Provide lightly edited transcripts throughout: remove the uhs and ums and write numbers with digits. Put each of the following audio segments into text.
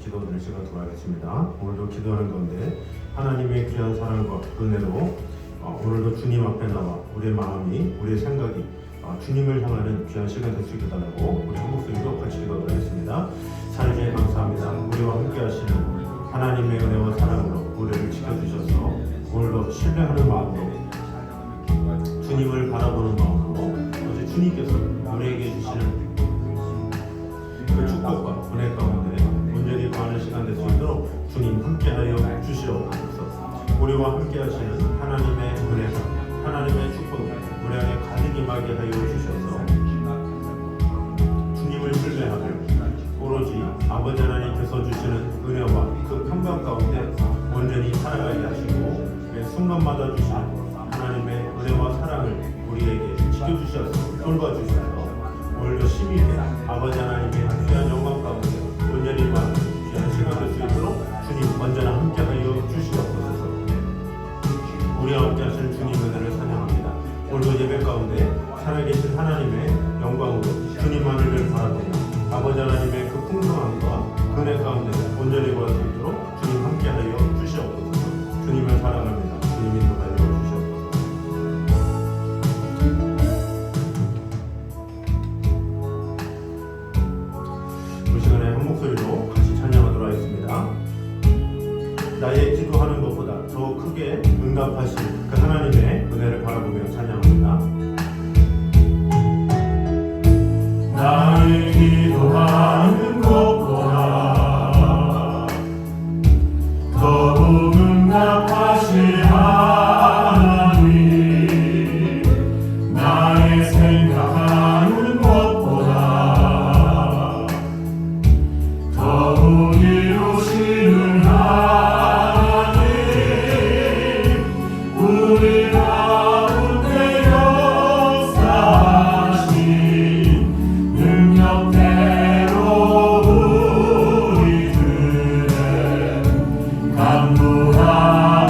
같이 기도드릴 시간 돌아가겠습니다. 오늘도 기도하는 가운데 하나님의 귀한 사랑과 은혜로 오늘도 주님 앞에 나와 우리의 마음이, 우리의 생각이 주님을 향하는 귀한 시간 될 수 있게 달라고 우리 한 목소리로 같이 기도를 하겠습니다. 살게 감사합니다. 우리와 함께 하시는 하나님의 은혜와 사랑으로 우리를 지켜주셔서 오늘도 신뢰하는 마음으로 주님을 바라보는 마음으로 어제 주님께서 우리에게 주시는 그 축복과 은혜 가운데 온전히 거하는 시간 될 수 있도록 주님 함께하여 주시옵소서. 우리와 함께 하시는 하나님의 은혜가, 하나님의 축복이 우리 안에 가득 임하게 하여 주셔서 주님을 신뢰하고 오로지 아버지 하나님께서 주시는 은혜와 그 평강 가운데 온전히 살아가게 하시고 매 순간마다 주시는 하나님의 은혜와 사랑을 우리에게 지켜주셔서 돌봐주셔서 오늘도 심히 아버지 하나님의 귀한 영광 가운데 온전히 임하는 귀한 시간 될 수 있도록 주님 언제나 함께하여 주시옵소서. 우리와 함께 하시는 주님 은혜를 찬양합니다. 오늘도 예배 가운데 살아계신 하나님의 영광으로 주님만을 바라보며 아버지 하나님의 그 풍성함과 은혜 가운데 온전히 거할 수 있도록 주님 함께하여 주시옵소서. 주님을 사랑합니다. 주님이 도와주시옵소서. 이 시간에 한 목소리로 같이 찬양하도록 하겠습니다. 나의 기도하는 것보다 더 크게 응답하신 그 하나님의 은혜를 바라보며 찬양합니다. 나의 기도하는 것보다 더욱 응답하신 하나님, 나의 생각하는 것보다 더욱 이루시는 하나님, 우리 가운데 역사하신 능력대로 우리들의 간구하옵소서.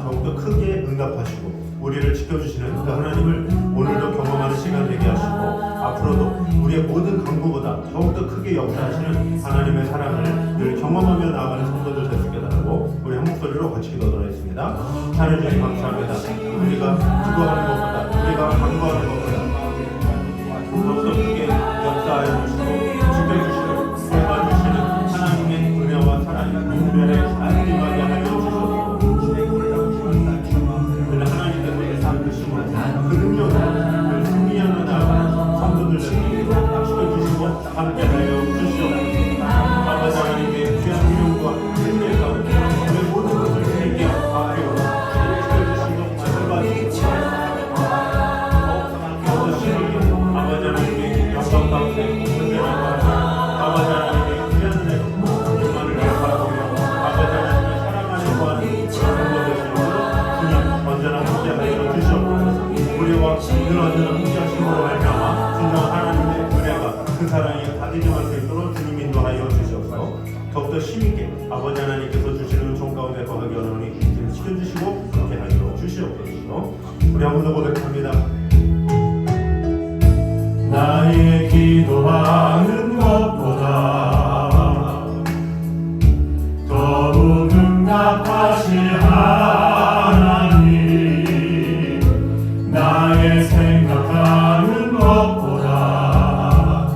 더욱더 크게 응답하시고 우리를 지켜주시는 그 하나님을 오늘도 경험하는 시간 되게 하시고 앞으로도 우리의 모든 강구보다 더욱더 크게 역사하시는 하나님의 사랑을 늘 경험하며 나아가는 성도들 될 수 있게 달라고 우리 한 목소리로 같이 기도하겠습니다. 하나님 주님 감사합니다. 우리가 기도하는 것보다 우리가 간구하는 것보다 더욱더 크게 역사하여 주시고 지켜주시고 도와주시는 하나님의 은혜와 사랑이 은혜를 안기하게 하여 주셔서 하나님께서 삼으심으로 그 능력으로 늘 승리하며 나아가는 성도들 지켜주시고 함께하여 주시옵소서. 아버지 하나님의 귀한 이름과 은혜 가운데 우리 모든 것을 드리게 하여 지켜주시고 마찬가지로 아버지 하나님의 영광 가운데 아버지 하나님의 귀한 은혜로 그만을 바라보며 아버지 하나님의 사랑하는 구하는 성도들 주님 언제나 함께하여 주시옵소서. 우리와 늘 언제나 함께하심으로 말미암아 진정 하나님의 은혜가 그 사랑이 다지짐할 수 있도록 주님 인도하여 주시옵소서. 더욱더 힘있게 아버지 하나님께서 주시는 은총 가운데 거하기 원하오니 주님 지켜주시고 함께하여 주시옵소서. 우리 한 번 더 고백합니다. 나의 기도하는 것보다 더욱 응답하실 하나님, 나의 생각하는 것보다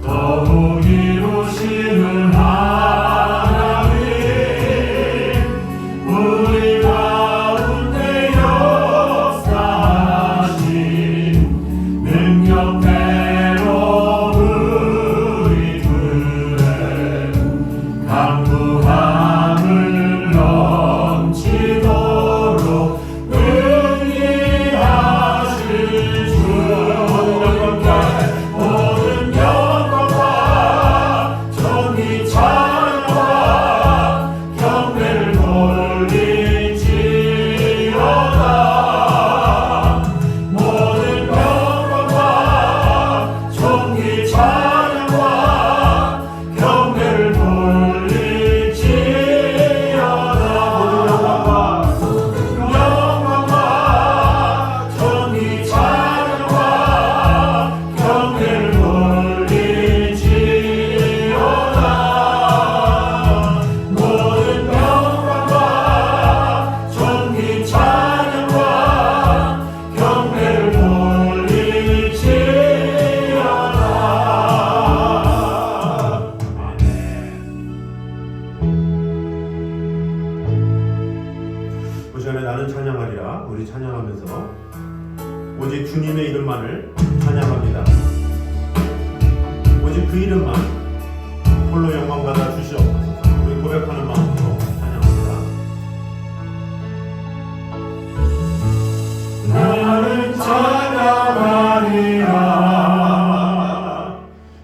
더욱 이루시는 하나님, 우리 가운데 역사하신 능력대로 우리들의 강구함을 넘치도록 능히 하실 주, 모든 영광과 존귀 찬양과 경배를 돌리지어다. 모든 영광과 존귀 찬양과 경배를 돌리지어다. 영광과 존귀 찬양과 경배를 돌리지어다. 모든 영광과 존귀 찬양과 경배를 돌리지어다. 그 시간에 나는 찬양하리라. 우리 찬양하면서 오직 주님의 이름만을 찬양합니다. 오직 그 이름만 홀로 영광 받아 주시옵소서. 우리 고백하는 마음으로 찬양합니다. 나는 찬양하리라.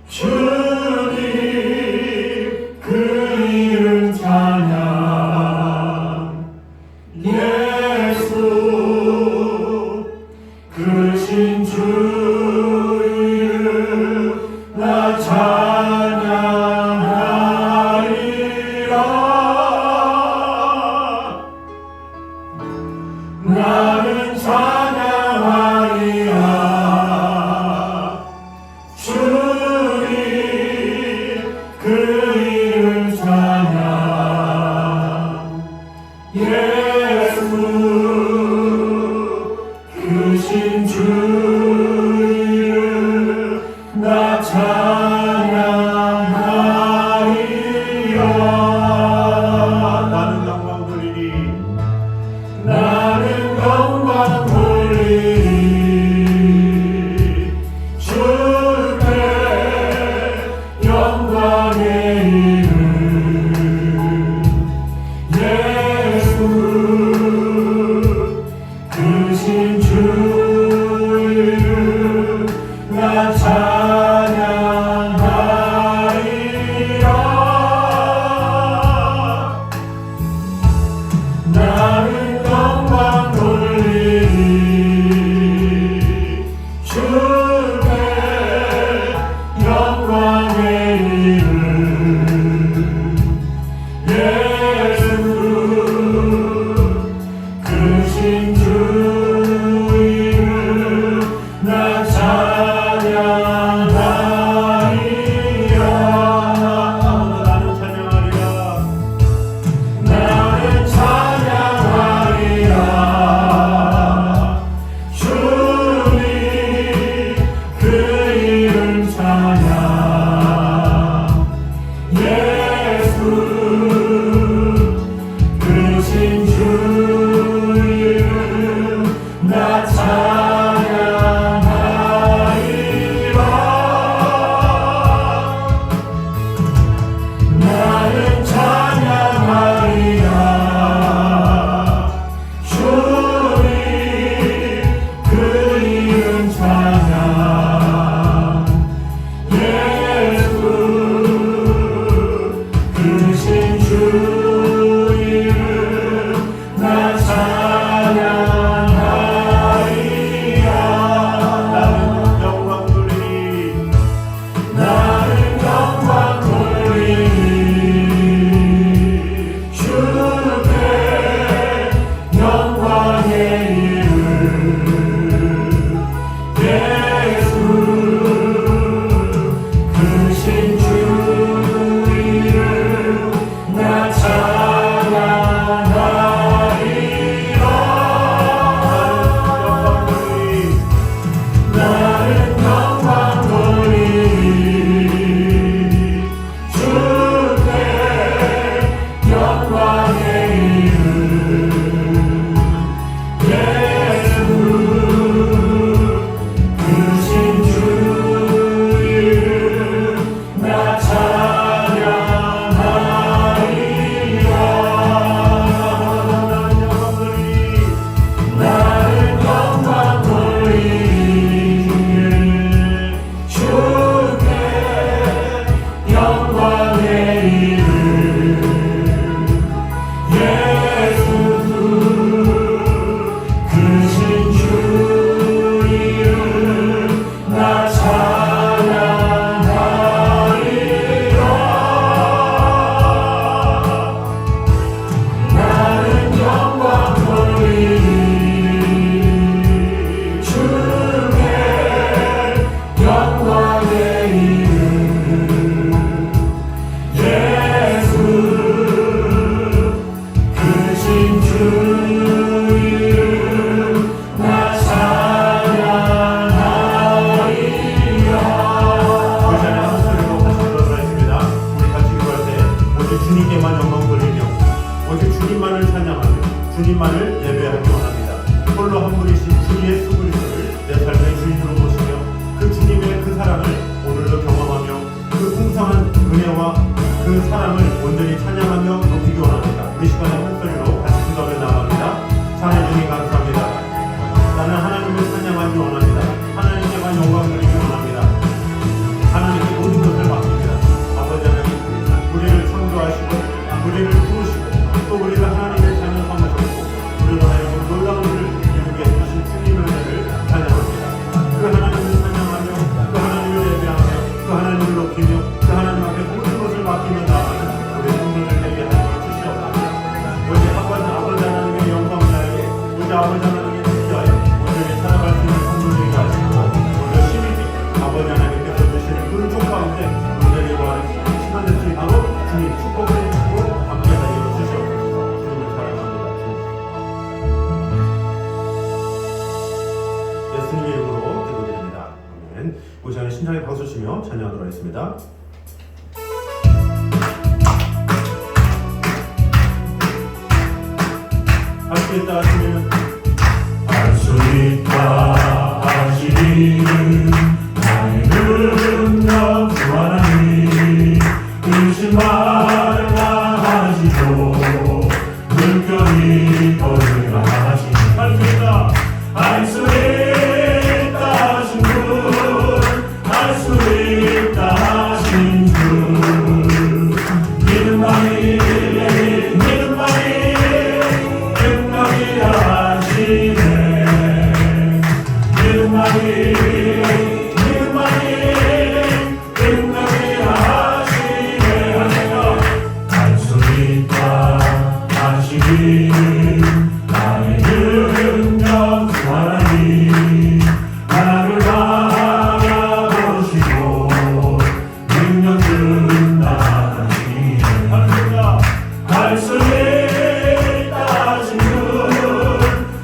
주님 그 이름 찬양. 예수 크신 주 이름 나 찬양하리라. 나는 찬양하리라. 주님 그 이름 찬양. 예수 크신 주 이름 나 찬양하리라. 나는 영광 돌리리. 나는 영광 돌리리. 주께 영광의 이름. 예수 크신 주 이름 나 찬양하리라. 나는 영광 돌리리. 주께 영광의 이름. 예수 이름 나 찬양하리라. 우리 자녀 한 소리로 다시 돌아가겠습니다. 우리 같이 기도할 때 오직 주님께만 영광 돌리며 오직 주님만을 찬양하며 주님만을 예배하기 원합니다. 홀로 한 분이신 주님의 수그리스도를 내 삶의 주인으로 모시며 그 주님의 그 사랑을 오늘도 경험하며 그 풍성한 은혜와 그 사랑을 온전히 찬양하며 높이기 원합니다. 우리 시간에 한 소리로 같이 기도하며 나갑니다. 찬양 주님 감사합니다. 나는 하나님을 찬양하기 원합니다. 하나님께만 영광 돌리기 원합니다. 하나님께 모든 것을 맡깁니다. 아버지 하나님, 우리를 창조하시고 우리를 부르시고 또 우리를 하나님의 자녀 삼으셨고 우리로 하여금 놀라운 일을 이루게 해주신 주님의 은혜를 찬양합니다. 그 하나님을 찬양하며 그 하나님을 예배하며 그 하나님을 높이며 그 하나님 앞에 모든 것을 맡기며 나아가는 우리 성도들 되게 하여 주시옵소서. 오직 아버지 하나님의 영광 나에게 오직 아버지 하나님의 뜻하여 온전히 살아갈 수 있는 성도들에게 하시고 오늘 시민이 아버지 하나님께서 주신 은총 가운데 온전히 구하는 시간 됐으니 바로 주님 축복을 주고 함께하여 주시옵소서. 주님을 사랑합니다. 예수님의 이름으로 기도드립니다. 아멘. 우리 시간에 신나게 박수 치며 찬양하도록 하겠습니다. 할 수 있다 하시면 할 수 있다 하시기는 나의 능력 주 하나님 의심 말라 하시고 물결이 거리라 하시니 할 수 있다 할 수 있다 하신 분 할 수 있다 하신 분 믿음만이 하시네 믿음만이 하시네 할 수 있다 하시기는 나의 능력 주 하나님 나를 바라보시고 능력 준다 하시네 할 수 있다 하신 분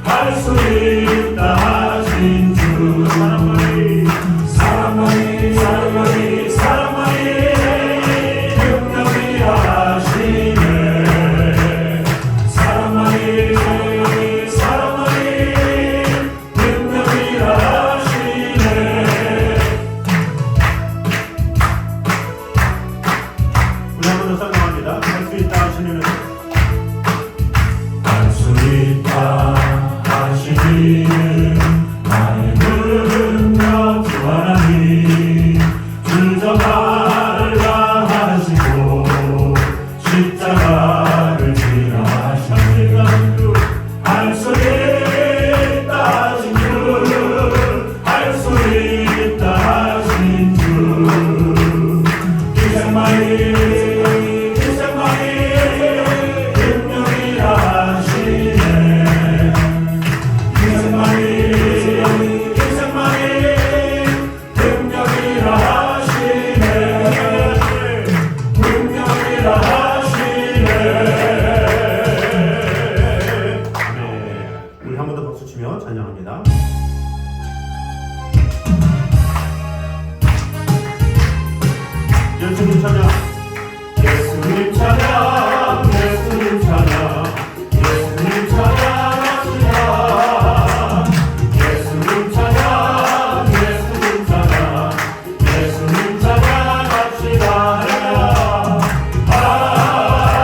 할 수 있다 하신 주 사랑만이 능력이 하시네 사랑만이 능력이 하시네 우리 한 번 더 찬양합니다. 할 수 있다 하시는 할 수 있다 하시기는 나의 능력 주 하나님 주저가라 하시고 십자가를 지라 하시니 할 수 있다 하신 주 할 수 있다 하신 주 기생만이 능력이 하시네 기생만이 능력이 하시네 아멘. 우리 한 번 더 박수 치며 찬양합니다. 예수님 찬양. 예수님 찬양 예수님 찬양 예수님 찬양합시다 예수님 찬양 예수님 찬양 예수님 찬양합시다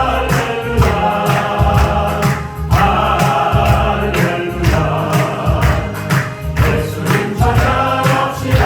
할렐루야 할렐루야 예수님 찬양합시다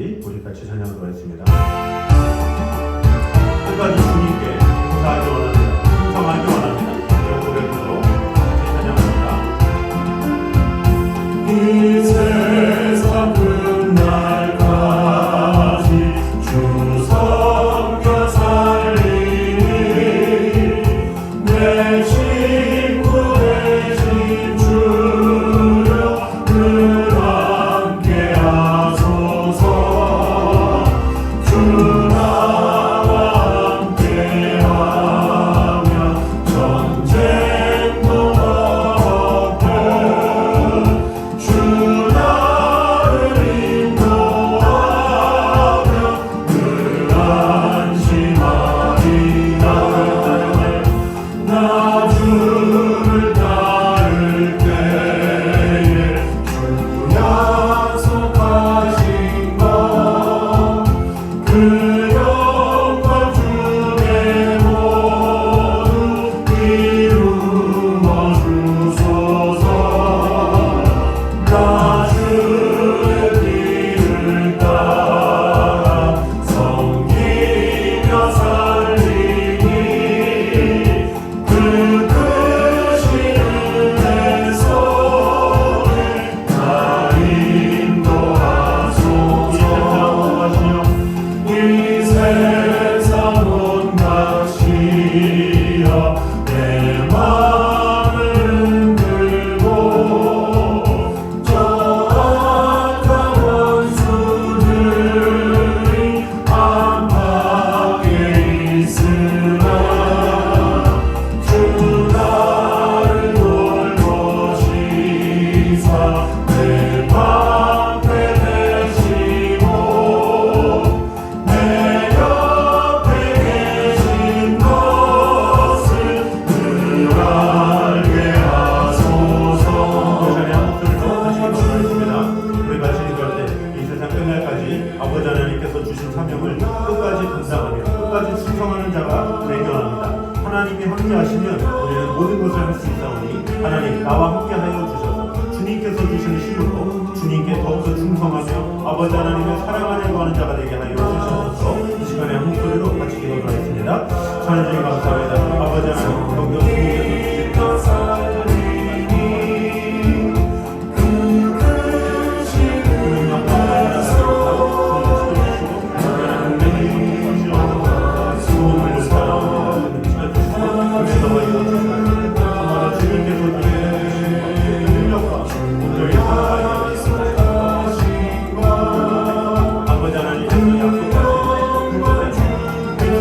끝까지 우리 같이 찬양하도록 하겠습니다. 끝까지 주님께 감사하기 원합니다. 충성하기 원합니다. 이런 고백으로 같이 찬양합니다. 이 세상 끝날까지 주 섬겨 살리니 내 친구 되신 주여 늘 함께 하소서. 주 나와 함께하며 전쟁도 어렵고 주 나를 인도하며 늘 안심하리라. 나 주를 따를 때에 주 약속하신 것 그 영광 중에 모두 이루어 주소서. 나 주의 길을 따라 섬기며 살리니 그 크신 은혜 속에 나 인도하소서. 이 세상 온 낚시여 내 맘을 흔들고 저 악한 원수들이 안팎에 있으나 주 나를 돌보시사 내 방패 되시고 내 옆에 계신 것을 늘 알게 하소서. 자리에 한 목소리로 다시 기도하겠습니다. 우리 같이 기도할 때 이 세상 끝날까지 아버지 하나님께서 주신 사명을 끝까지 감당하며 끝까지 충성하는 자가 되기 원합니다. 하나님이 함께하시면 우리는 모든 것을 할 수 있사오니 하나님 나와 함께하여 주셔서 주님께서 주시는 힘으로 주님께 더욱더 충성하며 아버지 하나님의 사랑 안에 거하는 자가 되게 하여 주셔서 이 시간에 한 목소리로 같이 기도하겠습니다. 하나님 감사합니다. 아버지 하나님 경경 주님께서 아버지 하나님 약속하신 그것의 주님께서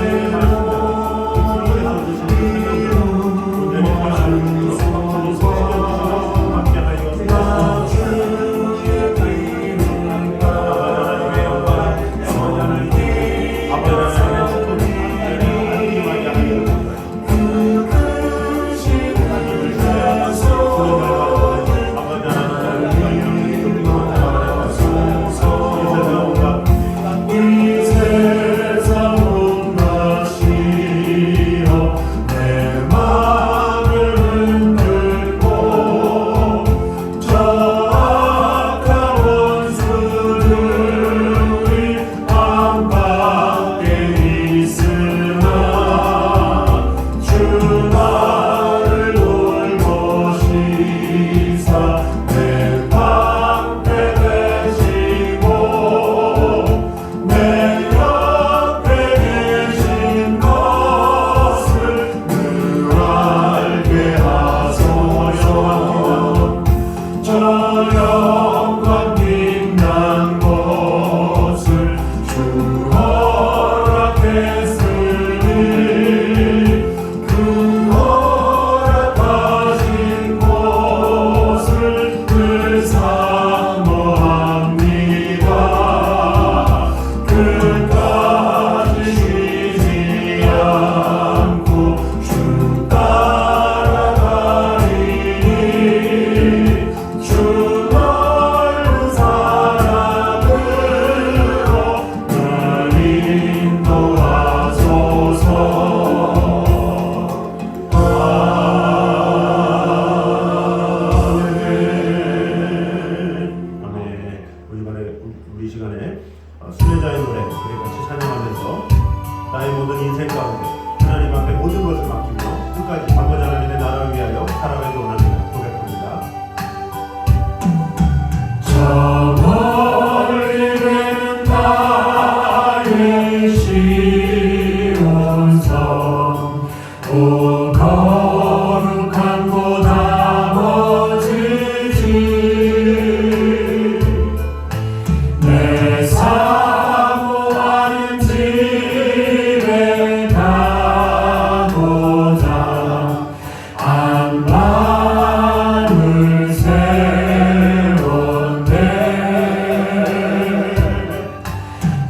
만만을 세웠네.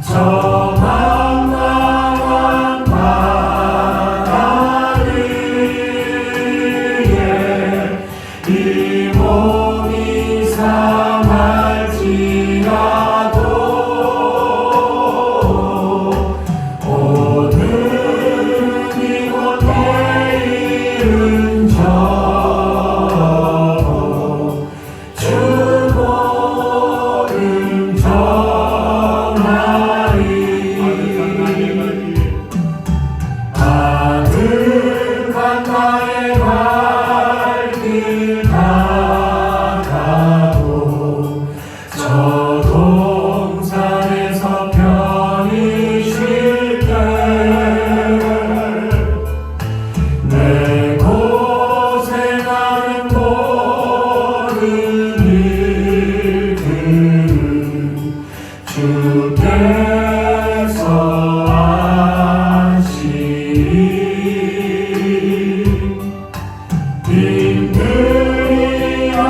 저 망망한 바다 위에 이 몸이 상할지라도 오늘이 곧 내일은 저고 주 보름 전하리. 아득한 나의 발길 나가고 저 동산에서 편히 쉴게. 내 고생하는 모든 일들은 주께서 아시리. 빈들이여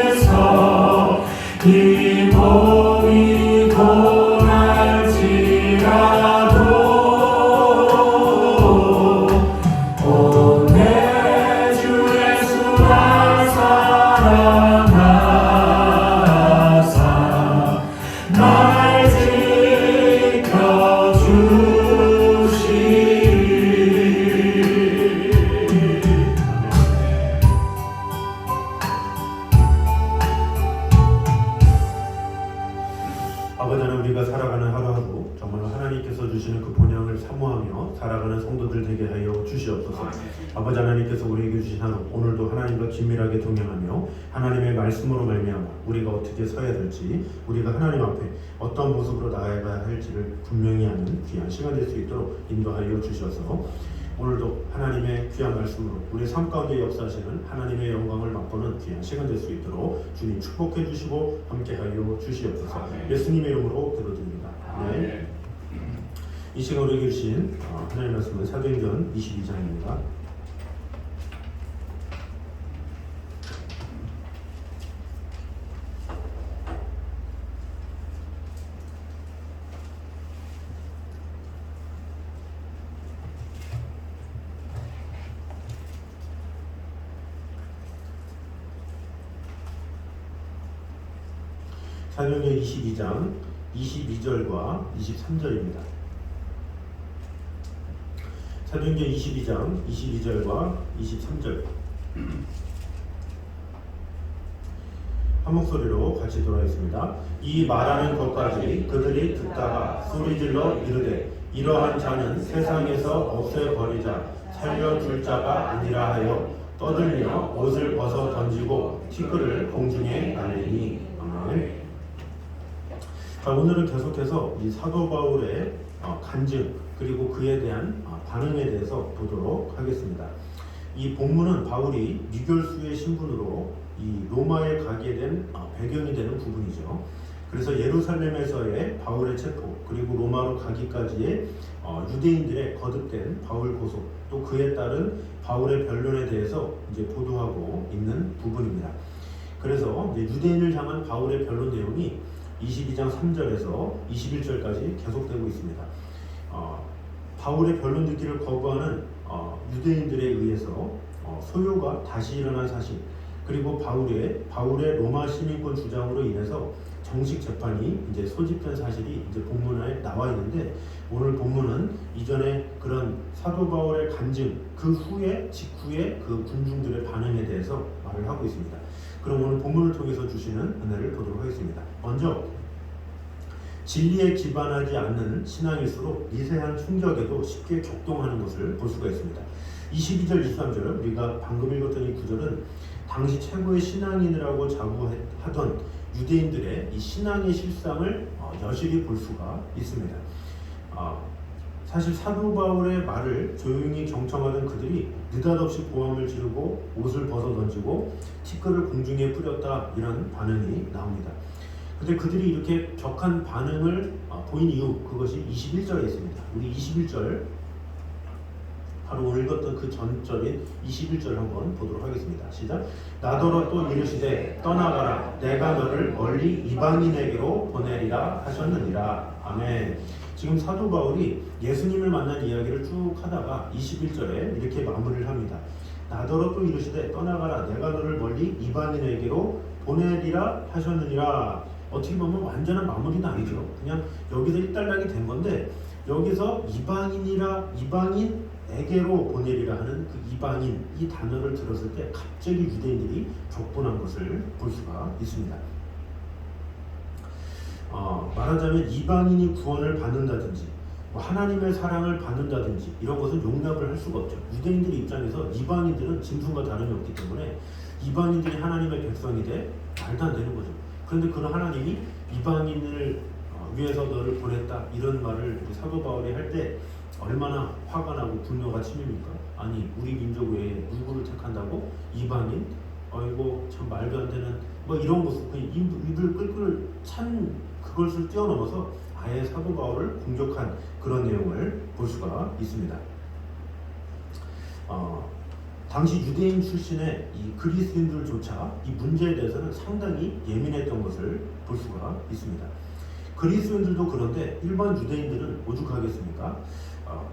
사막에서 이 몸이 고날지라도 오 내 주 예수 날 사랑하사 날 지켜주시리. 아버지 하나님, 우리가 살아가는 하루하루 정말 하나님께서 주시는 그 본향을 사모하며 살아가는 성도들 되게 하여 주시옵소서. 아버지 하나님께서 우리에게 주신 하루, 오늘도 하나님과 긴밀하게 동행하며 하나님의 말씀으로 말미암아 우리가 어떻게 서야 될지, 우리가 하나님 앞에 어떤 모습으로 나아가야 할지를 분명히 하는 귀한 시간 될 수 있도록 인도하여 주셔서 오늘도 하나님의 귀한 말씀으로 우리 삶 가운데 역사하시는 하나님의 영광을 맛보는 귀한 시간 될 수 있도록 주님 축복해 주시고 함께하여 주시옵소서. 예수님의 이름으로 기도드립니다. 네. 이 시간 우리에게 주신 하나님의 말씀은 사도행전 22장입니다. 사도행전 22장 22절과 23절입니다. 사도행전 22장 22절과 23절 한 목소리로 같이 돌아있습니다. 이 말하는 것까지 그들이 듣다가 소리질러 이르되 이러한 자는 세상에서 없애버리자 살려줄 자가 아니라 하여 떠들며 옷을 벗어 던지고 티끌을 공중에 날리니. 아멘. 자, 오늘은 계속해서 이 사도 바울의 간증 그리고 그에 대한 반응에 대해서 보도록 하겠습니다. 이 본문은 바울이 미결수의 신분으로 이 로마에 가게 된 배경이 되는 부분이죠. 그래서 예루살렘에서의 바울의 체포 그리고 로마로 가기까지의 유대인들의 거듭된 바울 고소 또 그에 따른 바울의 변론에 대해서 이제 보도하고 있는 부분입니다. 그래서 이제 유대인을 향한 바울의 변론 내용이 22장 3절에서 21절까지 계속되고 있습니다. 바울의 변론 듣기를 거부하는 유대인들에 의해서 소요가 다시 일어난 사실 그리고 바울의 로마 시민권 주장으로 인해서 정식 재판이 이제 소집된 사실이 이제 본문에 나와 있는데 오늘 본문은 이전에 그런 사도 바울의 간증 그 후에 직후에 그 군중들의 반응에 대해서 말을 하고 있습니다. 그럼 오늘 본문을 통해서 주시는 은혜를 보도록 하겠습니다. 먼저 진리에 기반하지 않는 신앙일수록 미세한 충격에도 쉽게 격동하는 것을 볼 수가 있습니다. 22절 23절 우리가 방금 읽었던 이 구절은 당시 최고의 신앙인이라고 자부하던 유대인들의 이 신앙의 실상을 여실히 볼 수가 있습니다. 사실 사도 바울의 말을 조용히 경청하던 그들이 느닷없이 고함을 지르고 옷을 벗어 던지고 티끌을 공중에 뿌렸다 이런 반응이 나옵니다. 근데 그들이 이렇게 격한 반응을 보인 이유 그것이 21절에 있습니다. 우리 21절 읽었던 그 전절인 21절 한번 보도록 하겠습니다. 시작. 나더러 또 이르시되 떠나가라 내가 너를 멀리 이방인에게로 보내리라 하셨느니라. 아멘. 지금 사도 바울이 예수님을 만난 이야기를 쭉 하다가 21절에 이렇게 마무리를 합니다. 나더러 또 이르시되 떠나가라 내가 너를 멀리 이방인에게로 보내리라 하셨느니라. 어떻게 보면 완전한 마무리는 아니죠. 그냥 여기서 일단락이 된 건데 여기서 이방인에게로 보내리라 하는 그 이방인 이 단어를 들었을 때 갑자기 유대인들이 격분한 것을 볼 수가 있습니다. 말하자면 이방인이 구원을 받는다든지 하나님의 사랑을 받는다든지 이런 것은 용납을 할 수가 없죠. 유대인들 입장에서 이방인들은 짐승과 다름이 없기 때문에 이방인들이 하나님의 백성이 돼 말도 안 되는 거죠. 그런데 그런 하나님이 이방인을 위해서 너를 보냈다 이런 말을 사도 바울이 할 때 얼마나 화가 나고 분노가 치밉니까? 아니 우리 민족 외에 누구를 택한다고? 이방인? 아이고 참 말도 안 되는 뭐 이런 모습 입을 끌끌 찬 그것을 뛰어넘어서 아예 사도 바울을 공격한 그런 내용을 볼 수가 있습니다. 당시 유대인 출신의 이 그리스인들조차 이 문제에 대해서는 상당히 예민했던 것을 볼 수가 있습니다. 그리스인들도 그런데 일반 유대인들은 오죽하겠습니까?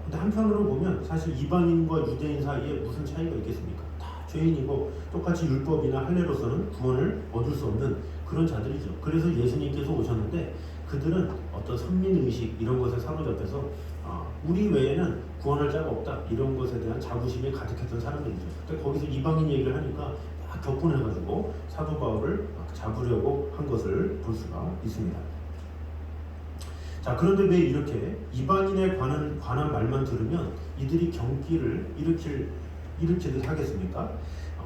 근데 한편으로 보면 사실 이방인과 유대인 사이에 무슨 차이가 있겠습니까? 다 죄인이고 똑같이 율법이나 할례로서는 구원을 얻을 수 없는 그런 자들이죠. 그래서 예수님께서 오셨는데 그들은 어떤 선민의식 이런 것에 사로잡혀서 우리 외에는 구원할 자가 없다 이런 것에 대한 자부심이 가득했던 사람들이죠. 근데 거기서 이방인 얘기를 하니까 막 격분해가지고 사도 바울을 막 잡으려고 한 것을 볼 수가 있습니다. 자, 그런데 왜 이렇게 이방인에 관한 말만 들으면 이들이 경기를 일으키듯 하겠습니까?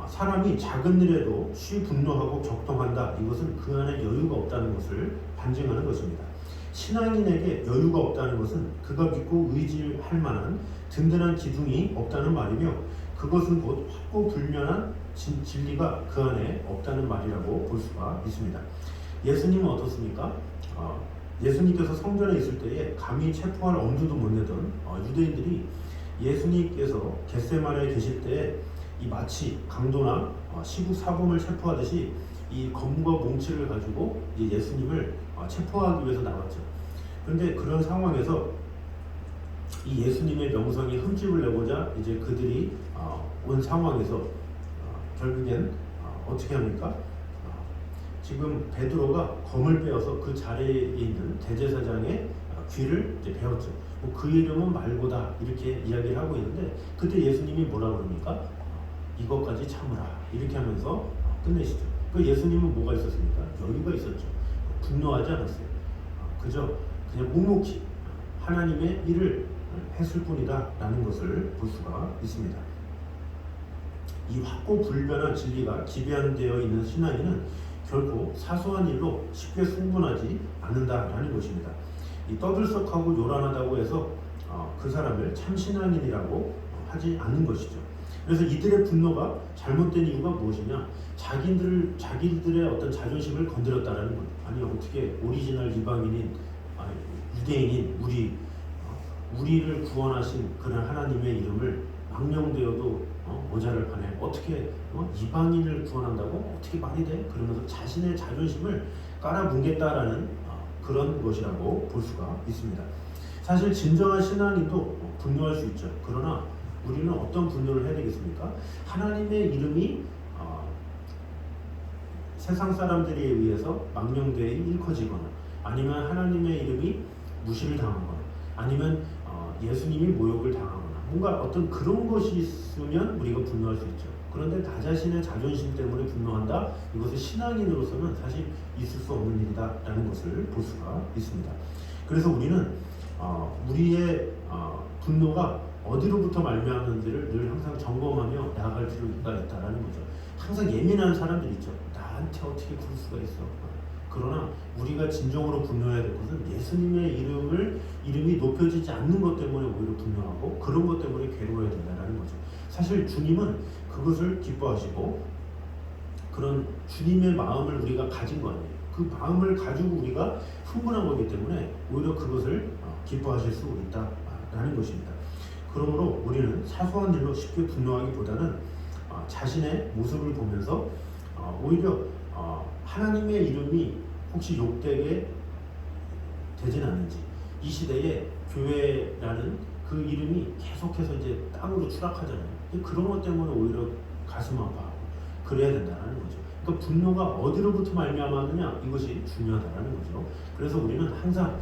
사람이 작은 일에도 쉬 분노하고 격동한다. 이것은 그 안에 여유가 없다는 것을 반증하는 것입니다. 신앙인에게 여유가 없다는 것은 그가 믿고 의지할 만한 든든한 기둥이 없다는 말이며 그것은 곧 확고불면한 진리가 그 안에 없다는 말이라고 볼 수가 있습니다. 예수님은 어떻습니까? 예수님께서 성전에 있을 때에 감히 체포할 엄두도 못 내던 유대인들이 예수님께서 겟세마네에 계실 때에 이 마치 강도나 시국 사범을 체포하듯이 이 검과 몽치를 가지고 예수님을 체포하기 위해서 나왔죠. 그런데 그런 상황에서 이 예수님의 명성이 흠집을 내고자 이제 그들이 온 상황에서 결국엔 어떻게 합니까? 지금 베드로가 검을 빼어서 그 자리에 있는 대제사장의 귀를 이제 베었죠. 그 이름은 말고다 이렇게 이야기를 하고 있는데 그때 예수님이 뭐라 그럽니까? 이것까지 참으라 이렇게 하면서 끝내시죠. 그 예수님은 뭐가 있었습니까? 여유가 있었죠. 분노하지 않았어요. 그저 그냥 묵묵히 하나님의 일을 했을 뿐이다 라는 것을 볼 수가 있습니다. 이 확고불변한 진리가 지배되어 있는 신앙인은 결코 사소한 일로 쉽게 승분하지 않는다라는 것입니다. 이 떠들썩하고 요란하다고 해서 그 사람을 참신앙인이라고 하지 않는 것이죠. 그래서 이들의 분노가 잘못된 이유가 무엇이냐? 자기들의 어떤 자존심을 건드렸다라는 것. 아니 어떻게 오리지널 이방인인 유대인인 우리를 구원하신 그런 하나님의 이름을 망령되어도 모자를 파네. 어떻게 이방인을 구원한다고? 어떻게 말이 돼? 그러면서 자신의 자존심을 깔아뭉갰다라는 그런 것이라고 볼 수가 있습니다. 사실 진정한 신앙인도 분노할 수 있죠. 그러나 우리는 어떤 분노를 해야 되겠습니까? 하나님의 이름이 세상 사람들에 의해서 망령되어 일컬어지거나 아니면 하나님의 이름이 무시를 당하거나 아니면 예수님이 모욕을 당하거나 뭔가 어떤 그런 것이 있으면 우리가 분노할 수 있죠. 그런데 나 자신의 자존심 때문에 분노한다? 이것은 신앙인으로서는 사실 있을 수 없는 일이다라는 것을 볼 수가 있습니다. 그래서 우리는 우리의 분노가 어디로부터 말미암는지를 늘 항상 점검하며 나아갈 필요가 있다라는 거죠. 항상 예민한 사람들 있죠. 나한테 어떻게 그럴 수가 있어. 그러나 우리가 진정으로 분노해야 될 것은 예수님의 이름이 높여지지 않는 것 때문에 오히려 분노하고 그런 것 때문에 괴로워야 된다는 거죠. 사실 주님은 그것을 기뻐하시고 그런 주님의 마음을 우리가 가진 거 아니에요. 그 마음을 가지고 우리가 흥분한 거기 때문에 오히려 그것을 기뻐하실 수 있다라는 것입니다. 그러므로 우리는 사소한 일로 쉽게 분노하기보다는 자신의 모습을 보면서 오히려 하나님의 이름이 혹시 욕되게 되진 않는지, 이 시대에 교회라는 그 이름이 계속해서 이제 땅으로 추락하잖아요. 그런 것 때문에 오히려 가슴 아파하고 그래야 된다는 거죠. 그러니까 분노가 어디로부터 말미암았느냐, 이것이 중요하다는 거죠. 그래서 우리는 항상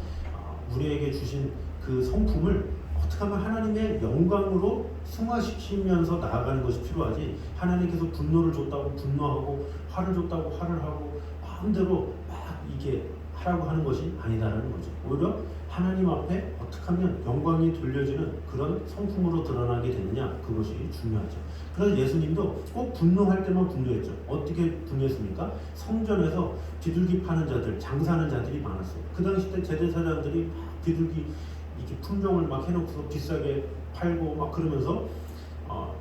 우리에게 주신 그 성품을 어떻게 하면 하나님의 영광으로 승화시키면서 나아가는 것이 필요하지, 하나님께서 분노를 줬다고 분노하고 화를 줬다고 화를 하고 마음대로 막 이게 하라고 하는 것이 아니다라는 거죠. 오히려 하나님 앞에 어떻게 하면 영광이 돌려지는 그런 성품으로 드러나게 되느냐, 그것이 중요하죠. 그래서 예수님도 꼭 분노할 때만 분노했죠. 어떻게 분노했습니까? 성전에서 비둘기 파는 자들, 장사하는 자들이 많았어요. 그 당시 때 제대사장들이 막 비둘기 이렇게 품종을 막 해놓고서 비싸게 팔고 막 그러면서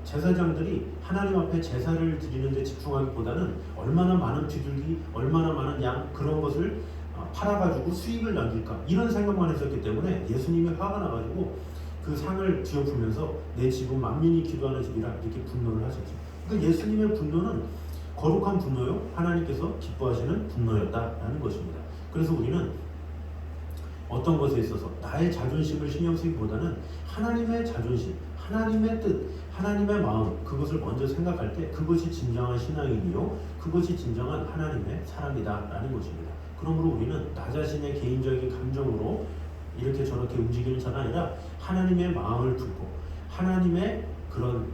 제사장들이 하나님 앞에 제사를 드리는 데 집중하기보다는 얼마나 많은 비둘기, 얼마나 많은 양, 그런 것을 팔아가지고 수익을 남길까, 이런 생각만 했었기 때문에 예수님이 화가 나가지고 그 상을 뒤엎으면서 내 집은 만민이 기도하는 집이라 이렇게 분노를 하셨죠. 그러니까 예수님의 분노는 거룩한 분노요, 하나님께서 기뻐하시는 분노였다라는 것입니다. 그래서 우리는 어떤 것에 있어서 나의 자존심을 신경 쓰기보다는 하나님의 자존심, 하나님의 뜻, 하나님의 마음, 그것을 먼저 생각할 때 그것이 진정한 신앙이며 그것이 진정한 하나님의 사랑이다라는 것입니다. 그러므로 우리는 나 자신의 개인적인 감정으로 이렇게 저렇게 움직이는 자가 아니라 하나님의 마음을 품고 하나님의 그런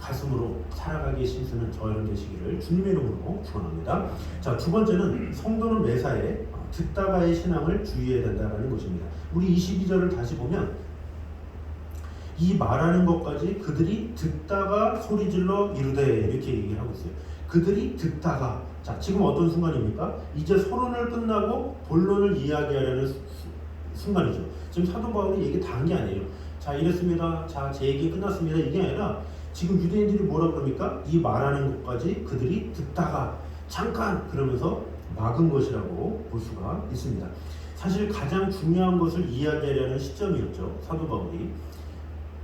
가슴으로 살아가기에 힘쓰는 저 여러분 되시기를 주님의 이름으로 축원합니다. 자, 두 번째는 성도는 매사에 듣다가의 신앙을 주의해야 된다는 것입니다. 우리 22절을 다시 보면 이 말하는 것까지 그들이 듣다가 소리질러 이르되, 이렇게 얘기하고 있어요. 그들이 듣다가, 자, 지금 어떤 순간입니까? 이제 서론을 끝나고 본론을 이야기하려는 순간이죠. 지금 사도 바울이 얘기 다 한 게 아니에요. 자, 이랬습니다. 자, 제 얘기 끝났습니다. 이게 아니라 지금 유대인들이 뭐라 그럽니까? 이 말하는 것까지 그들이 듣다가 잠깐 그러면서 막은 것이라고 볼 수가 있습니다. 사실 가장 중요한 것을 이야기하려는 시점이었죠. 사도 바울이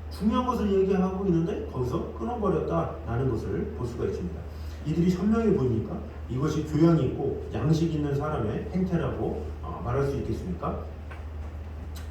중요한 것을 얘기하고 있는데 거기서 끊어버렸다라는 것을 볼 수가 있습니다. 이들이 현명해 보입니까? 이것이 교양이 있고 양식 있는 사람의 행태라고 말할 수 있겠습니까?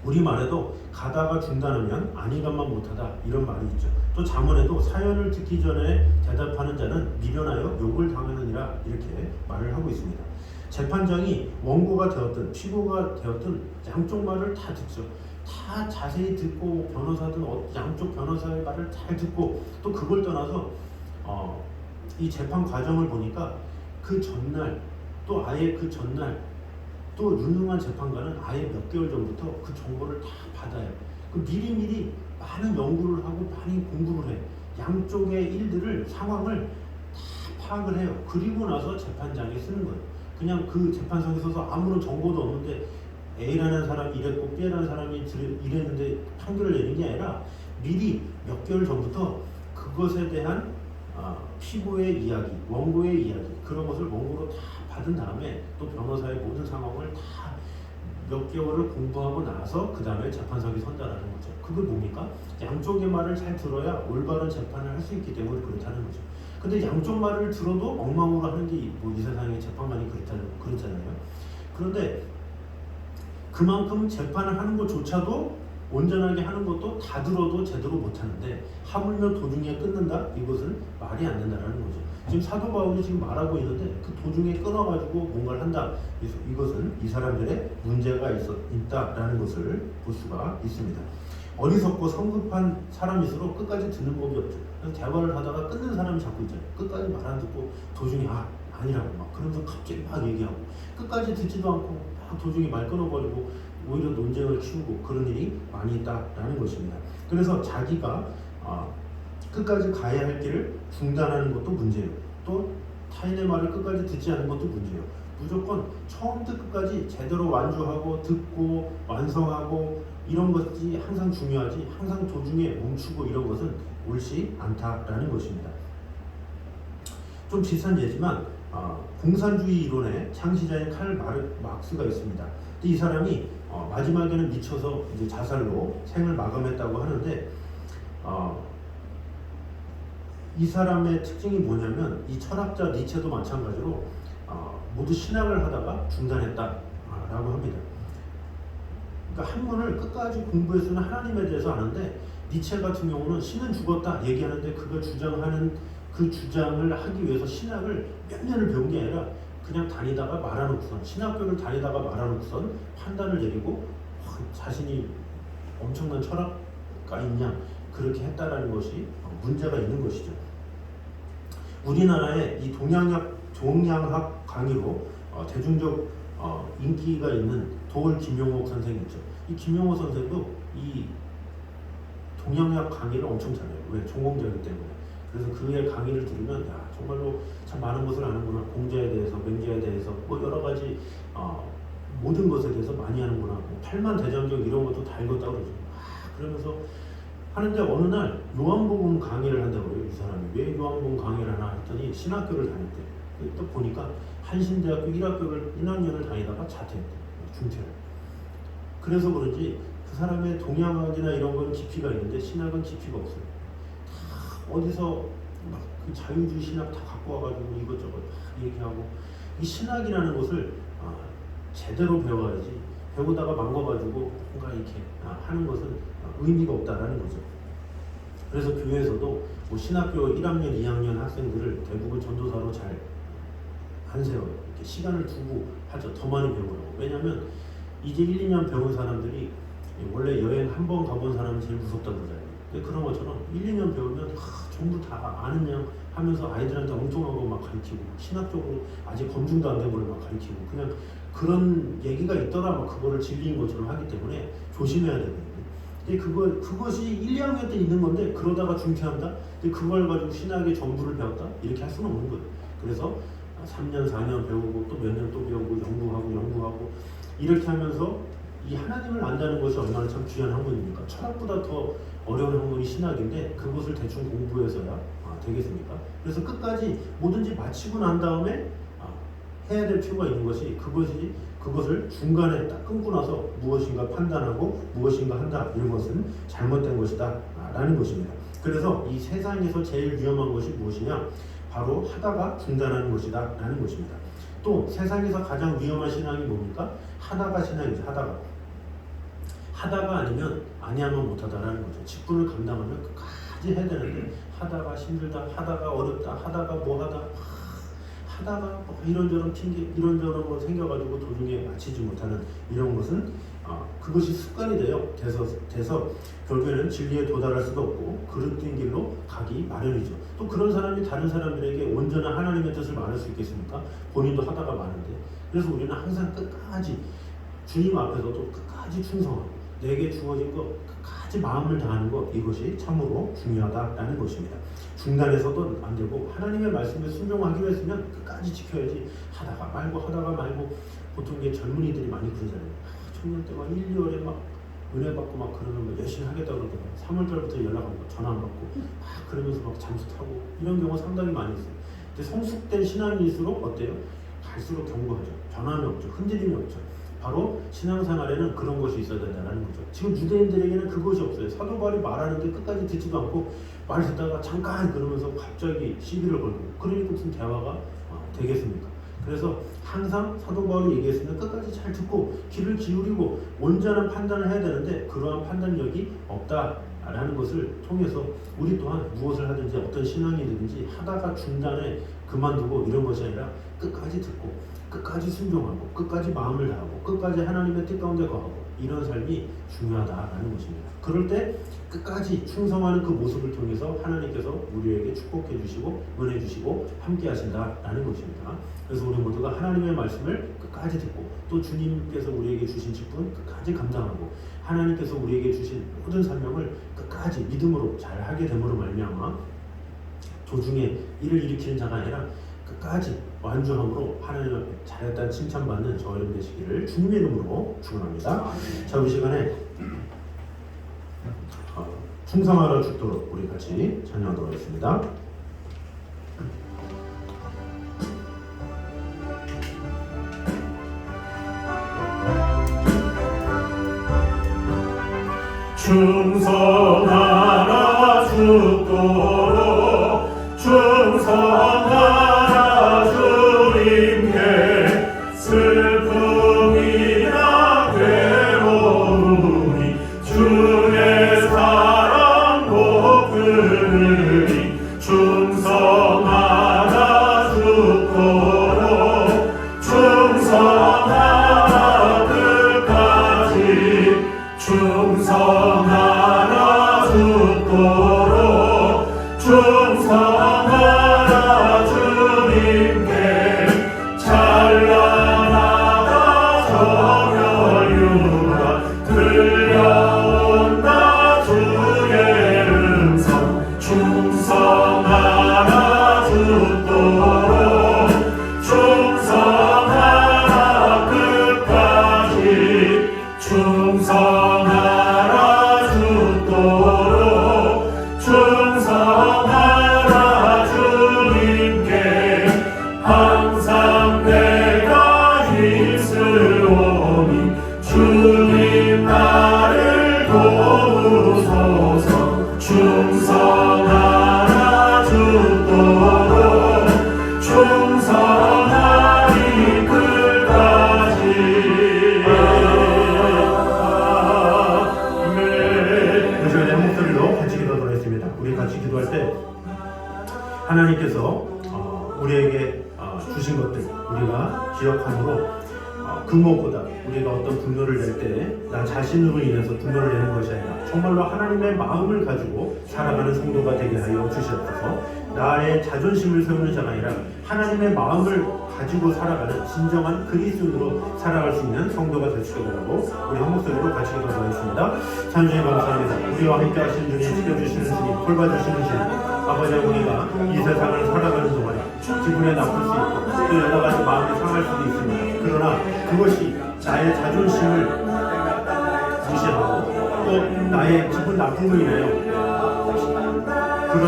우리말에도 가다가 중단하면 안일감만 못하다, 이런 말이 있죠. 또 잠언에도 사연을 듣기 전에 대답하는 자는 미련하여 욕을 당하느니라, 이렇게 말을 하고 있습니다. 재판장이 원고가 되었든 피고가 되었든 양쪽 말을 다 듣죠. 다 자세히 듣고, 변호사든 양쪽 변호사의 말을 잘 듣고, 또 그걸 떠나서 이 재판 과정을 보니까 그 전날, 또 아예 그 전날, 또 유능한 재판관은 아예 몇 개월 전부터 그 정보를 다 받아요. 그 미리미리 많은 연구를 하고 많이 공부를 해. 양쪽의 일들을, 상황을 다 파악을 해요. 그리고 나서 재판장에 쓰는 거예요. 그냥 그 재판석에 서서 아무런 정보도 없는데 A라는 사람이 이랬고 B라는 사람이 이랬는데 판결을 내린 게 아니라 미리 몇 개월 전부터 그것에 대한 피고의 이야기, 원고의 이야기, 그런 것을 원고로 다 받은 다음에 또 변호사의 모든 상황을 다 몇 개월을 공부하고 나서 그 다음에 재판석에 선다라는 거죠. 그게 뭡니까? 양쪽의 말을 잘 들어야 올바른 재판을 할 수 있기 때문에 그렇다는 거죠. 근데 양쪽 말을 들어도 엉망으로 하는 게 뭐 이 세상의 재판관이 그렇잖아요. 그런데 그만큼 재판을 하는 것조차도 온전하게 하는 것도 다 들어도 제대로 못하는데 하물며 도중에 끊는다? 이것은 말이 안 된다는 거죠. 지금 사도 바울이 지금 말하고 있는데 그 도중에 끊어가지고 뭔가를 한다. 이것은 이 사람들의 문제가 있다라는 것을 볼 수가 있습니다. 어리석고 성급한 사람일수록 끝까지 듣는 법이 없죠. 대화를 하다가 끊는 사람이 자꾸 있잖아요. 끝까지 말 안 듣고 도중에 아니라고 막 그러면서 갑자기 막 얘기하고 끝까지 듣지도 않고 막 도중에 말 끊어버리고 오히려 논쟁을 키우고 그런 일이 많이 있다라는 것입니다. 그래서 자기가 끝까지 가야 할 길을 중단하는 것도 문제예요. 또 타인의 말을 끝까지 듣지 않는 것도 문제예요. 무조건 처음부터 끝까지 제대로 완주하고 듣고 완성하고 이런 것이 항상 중요하지, 항상 도중에 멈추고 이런 것은 옳지 않다라는 것입니다. 좀 비슷한 예지만 공산주의 이론의 창시자인 칼 마르크스가 있습니다. 이 사람이 마지막에는 미쳐서 이제 자살로 생을 마감했다고 하는데 이 사람의 특징이 뭐냐면 이 철학자 니체도 마찬가지로 모두 신학을 하다가 중단했다라고 합니다. 그러니까 학문을 끝까지 공부해서는 하나님에 대해서 아는데 니체 같은 경우는 신은 죽었다 얘기하는데 그걸 주장하는 그 주장을 하기 위해서 신학을 몇 년을 배운 게 아니라 그냥 다니다가 말아놓고선 신학교를 다니다가 말아놓고선 판단을 내리고 자신이 엄청난 철학가있냐 그렇게 했다라는 것이 문제가 있는 것이죠. 우리나라에 이 동양학 강의로 대중적 인기가 있는 도올 김용옥 선생이 있죠. 이 김용옥 선생도 이 동양학 강의를 엄청 잘해요. 왜? 전공자이기 때문에. 그래서 그의 강의를 들으면 야 정말로 참 많은 것을 아는구나. 공자에 대해서, 맹자에 대해서 뭐 여러 가지 모든 것에 대해서 많이 하는구나. 뭐 팔만대장경 이런 것도 다 읽었다고 그러죠. 그러면서 하는데 어느 날 요한복음 강의를 한다고 해요. 이 사람이 왜 요한복음 강의를 하나 했더니 신학교를 다닐 때 또 보니까 한신대학교 1학년을 다니다가 자퇴했대. 중퇴를. 그래서 그런지 그 사람의 동양학이나 이런 건 깊이가 있는데 신학은 깊이가 없어요. 다 어디서 막 그 자유주의 신학 다 갖고 와가지고 이것저것 막 얘기하고 이 신학이라는 것을 제대로 배워야지 배우다가 망가가지고 뭔가 이렇게 하는 것은 의미가 없다라는 거죠. 그래서 교회에서도 뭐 신학교 1학년, 2학년 학생들을 대부분 전도사로 잘 한세워요. 이렇게 시간을 두고 하죠. 더 많이 배우라고. 왜냐하면 이제 1, 2년 배운 사람들이 원래 여행 한 번 가본 사람이 제일 무섭다고 그러잖아요. 근데 그런 것처럼 1, 2년 배우면 전부 다 아는 양 하면서 아이들한테 엉뚱한 거 막 가르치고 신학적으로 아직 검증도 안 된 걸 막 가르치고 그냥 그런 얘기가 있더라 막 그거를 진리인 것처럼 하기 때문에 조심해야 되거든요. 근데 그것이 1, 2학년 때 있는 건데 그러다가 중퇴한다? 근데 그걸 가지고 신학의 전부를 배웠다? 이렇게 할 수는 없는 거예요. 그래서 3년, 4년 배우고 또 몇 년 또 배우고 연구하고 이렇게 하면서 이 하나님을 안다는 것이 얼마나 참 귀한 학문입니까? 철학보다 더 어려운 학문이 신학인데 그것을 대충 공부해서야 되겠습니까? 그래서 끝까지 뭐든지 마치고 난 다음에 해야 될 필요가 있는 것이 그것을 중간에 딱 끊고 나서 무엇인가 판단하고 무엇인가 한다 이런 것은 잘못된 것이다 라는 것입니다. 그래서 이 세상에서 제일 위험한 것이 무엇이냐? 바로 하다가 중단하는 것이다 라는 것입니다. 또 세상에서 가장 위험한 신앙이 뭡니까? 하다가 신앙이죠. 하다가 아니면 아니하면 못하다라는 거죠. 직분을 감당하면 끝까지 해야 되는데 하다가 힘들다, 하다가 어렵다, 하다가 뭐하다 하다가 이런저런 핑계 이런저런 거 생겨가지고 도중에 마치지 못하는 이런 것은 그것이 습관이 돼서 결국에는 진리에 도달할 수도 없고 그릇된 길로 가기 마련이죠. 또 그런 사람이 다른 사람들에게 온전한 하나님의 뜻을 말할 수 있겠습니까? 본인도 하다가 마는데. 그래서 우리는 항상 끝까지 주님 앞에서도 끝까지 충성하고 내게 주어진 것 끝까지 마음을 다하는 것 이것이 참으로 중요하다라는 것입니다. 중단해서도 안 되고 하나님의 말씀에 순종하기로 했으면 끝까지 지켜야지 하다가 말고 보통 이게 젊은이들이 많이 그러잖아요. 청년 때 막 1, 2월에 막 은혜 받고 막 그러면 막 열심히 하겠다 그러다가 3월달부터 연락 안 받고 전화 안 받고 막 그러면서 막 잠수 타고 이런 경우가 상당히 많이 있어요. 근데 성숙된 신앙일수록 어때요? 갈수록 견고하죠. 변함이 없죠. 흔들림이 없죠. 바로 신앙생활에는 그런 것이 있어야 된다는 거죠. 지금 유대인들에게는 그것이 없어요. 사도 바울이 말하는데 끝까지 듣지도 않고 말 듣다가 잠깐 그러면서 갑자기 시비를 걸고 그러니까 무슨 대화가 되겠습니까? 그래서 항상 사도 바울이 얘기했으면 끝까지 잘 듣고 귀를 기울이고 온전한 판단을 해야 되는데 그러한 판단력이 없다라는 것을 통해서 우리 또한 무엇을 하든지 어떤 신앙이든지 하다가 중단에 그만두고 이런 것이 아니라 끝까지 듣고 끝까지 순종하고 끝까지 마음을 다하고 끝까지 하나님의 뜻 가운데 거하고 이런 삶이 중요하다라는 것입니다. 그럴 때 끝까지 충성하는 그 모습을 통해서 하나님께서 우리에게 축복해 주시고 은혜 주시고 함께 하신다라는 것입니다. 그래서 우리 모두가 하나님의 말씀을 끝까지 듣고 또 주님께서 우리에게 주신 직분 끝까지 감당하고 하나님께서 우리에게 주신 모든 사명을 끝까지 믿음으로 잘 하게 됨으로 말미암아 도중에 일을 일으키는 자가 아니라 끝까지 완주함으로 하나님 앞에 잘했다는 칭찬받는 저와 여러분 되시기를 주님의 이름으로 축원합니다. 자, 우리 시간에 충성하라 죽도록 우리 같이 찬양하도록 하겠습니다. 충성하라 죽도록 들으리 충성하라 죽도록 충성하라 끝까지 충성하라 죽도록 충성하라 주님께 찬란하다 정열유가 들려온다 주의 음성 충성하라 죽도록 충성하라 끝까지 충성하라 죽도록 충성하라 주님께 항상 내가 있으오니 주님 나를 도우소서 충성하라 죽도록 충성하리 끝까지 아멘. 우리 시간에 한 목소리로 같이 기도하겠습니다. 우리 같이 기도할 때 하나님께서 우리에게 주신 것들 우리가 기억함으로 그 무엇보다 우리가 어떤 분노를 낼 때 나 자신으로 인해서 분노를 내는 것이 아니라 정말로 하나님의 마음을 가지고 살아가는 성도가 되게 하여 주시옵소서. 나의 자존심을 세우는 자가 아니라 하나님의 마음을 가지고 살아가는 진정한 그리스도인으로 살아갈 수 있는 성도가 될 수 있도록 우리 한 목소리로 같이 기도하겠습니다. 찬주님 감사합니다. 우리와 함께 하신 주님, 지켜주시는 주님, 돌봐주시는 주님, 아버지 우리가 이 세상을 살아가는 동안에 기분에 나쁠 수 있고 또 여러 가지 마음이 상할 수도 있습니다. 그러나 그것이 나의 자존심을 무시하고 또 나의 기분 나쁨으로 인하여 그런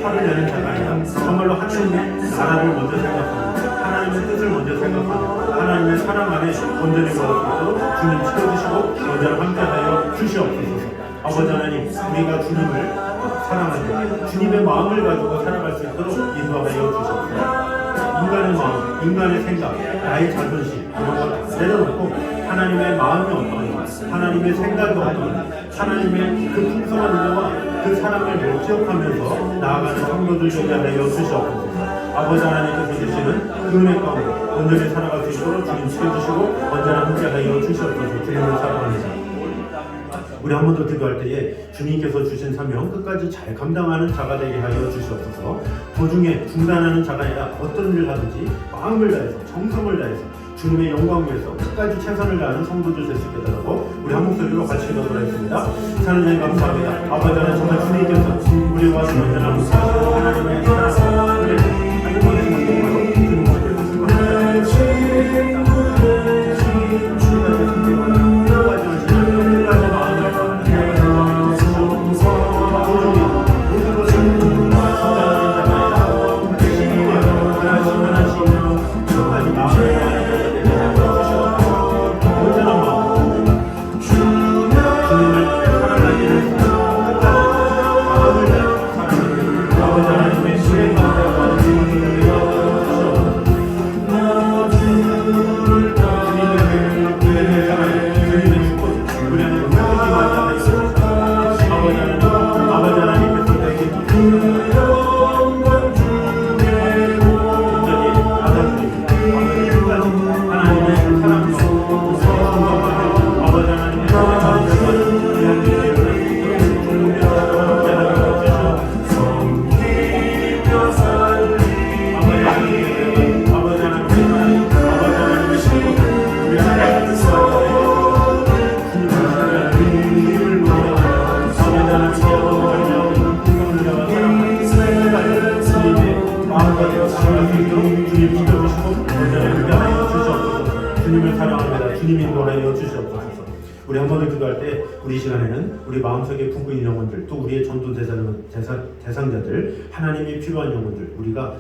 화를 내는 자가 아니라 정말로 하나님의 나라를 먼저 생각하고 하나님의 뜻을 먼저 생각하고 하나님의 사랑 안에 온전히 걸을 수 있도록 주님 지켜주시고 언제나 함께하여 주시옵소서. 아버지 하나님 우리가 주님을 사랑하는 주님의 마음을 가지고 살아갈 수 있도록 인도하여 주시옵소서. 인간의 마음, 인간의 생각, 나의 자존심 이런 걸 내려놓고 하나님의 마음이 어떠한지 하나님의 생각이 어떠한지 하나님의 그 풍성한 은혜와 그 사랑을 기억하면서 나아가는 성도들 되게 하여 주시옵소서. 아버지 하나님께서 주시는 그 은혜 가운데 온전히 살아갈 수 있도록 주님 지켜주시고 언제나 함께하여 주시옵소서. 주님을 사랑합니다. 우리 한 번 더 기도할 때에 주님께서 주신 사명 끝까지 잘 감당하는 자가 되게 하여 주시옵소서. 도중에 중단하는 자가 아니라 어떤 일을 하든지 마음을 다해서 정성을 다해서 주님의 영광을 위해서 끝까지 최선을 다하는 성도들 될 수 있게 달라고 우리 한 목소리로 같이 기도하겠습니다. 하나님 감사합니다. 아버지 하나님 정말 주님께서 우리와 언제나 함께하시고 하나님의 사랑 은혜를 주님 인도하여 주시옵소서. 우리 한 번 더 기도할 때 우리 시간에는 우리 마음속에 품고 있는 영혼들 또 우리의 전도 대상자들 하나님이 필요한 영혼들 우리가